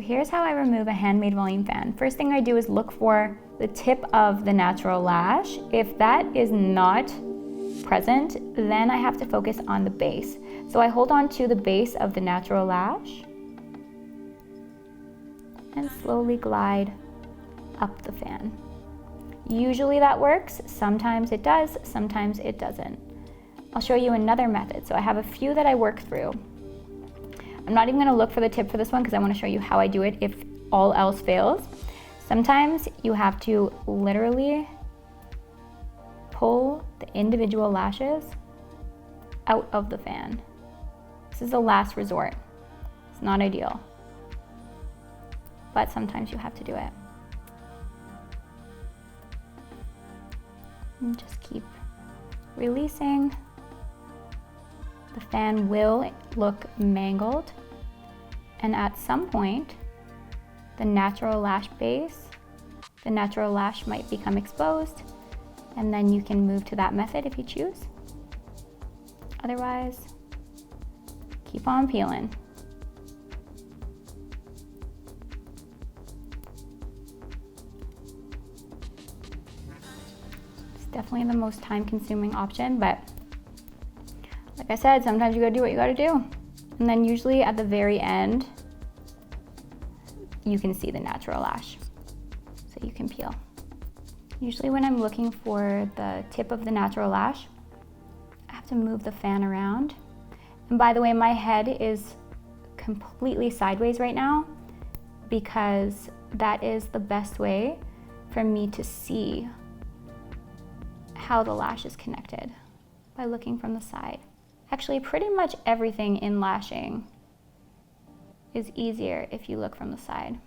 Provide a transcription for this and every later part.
here's how I remove a handmade volume fan. First thing I do is look for the tip of the natural lash. If that is not present, then I have to focus on the base. So I hold on to the base of the natural lash and slowly glide up the fan. Usually that works, sometimes it does, sometimes it doesn't. I'll show you another method. So I have a few that I work through. I'm not even gonna look for the tip for this one because I wanna show you how I do it if all else fails. Sometimes you have to literally pull the individual lashes out of the fan. This is a last resort. It's not ideal, but sometimes you have to do it. And just keep releasing. The fan will look mangled, and at some point, the natural lash base, the natural lash might become exposed, and then you can move to that method if you choose. Otherwise, keep on peeling. It's definitely the most time-consuming option, but like I said, sometimes you gotta do what you gotta do. And then usually at the very end, you can see the natural lash, so you can peel. Usually when I'm looking for the tip of the natural lash, I have to move the fan around. And by the way, my head is completely sideways right now because that is the best way for me to see how the lash is connected, by looking from the side. Actually, pretty much everything in lashing is easier if you look from the side.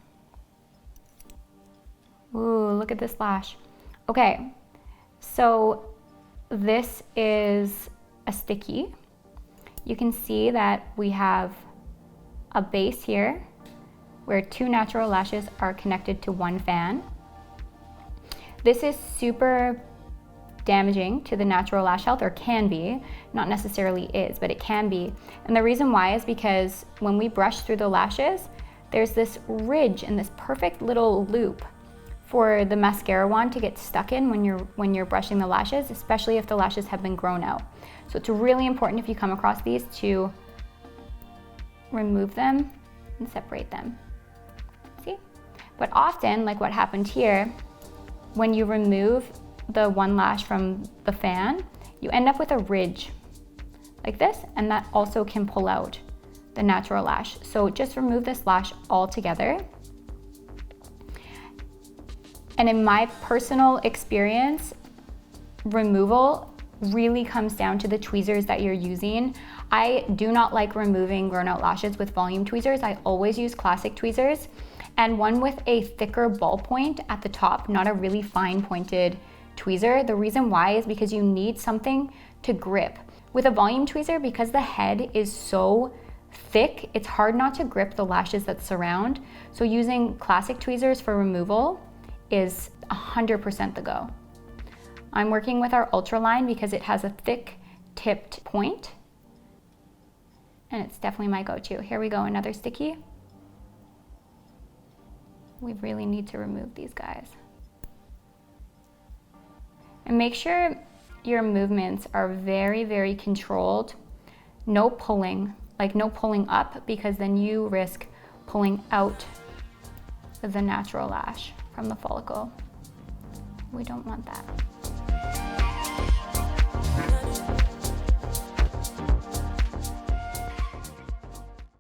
Ooh, look at this lash. Okay, so this is a sticky. You can see that we have a base here where 2 natural lashes are connected to 1 fan. This is super damaging to the natural lash health, or can be, not necessarily is, but it can be. And the reason why is because when we brush through the lashes, there's this ridge and this perfect little loop for the mascara wand to get stuck in when you're brushing the lashes, especially if the lashes have been grown out. So it's really important if you come across these to remove them and separate them. See? But often, like what happened here, when you remove the 1 lash from the fan, you end up with a ridge like this, and that also can pull out the natural lash. So just remove this lash altogether. And in my personal experience, removal really comes down to the tweezers that you're using. I do not like removing grown out lashes with volume tweezers. I always use classic tweezers, and one with a thicker ball point at the top, not a really fine pointed tweezer. The reason why is because you need something to grip. With a volume tweezer, because the head is so thick, it's hard not to grip the lashes that surround. So using classic tweezers for removal is 100% the go. I'm working with our Ultra line because it has a thick tipped point, and it's definitely my go-to. Here we go, another sticky. We really need to remove these guys. And make sure your movements are very, very controlled. No pulling, like no pulling up, because then you risk pulling out the natural lash from the follicle. We don't want that.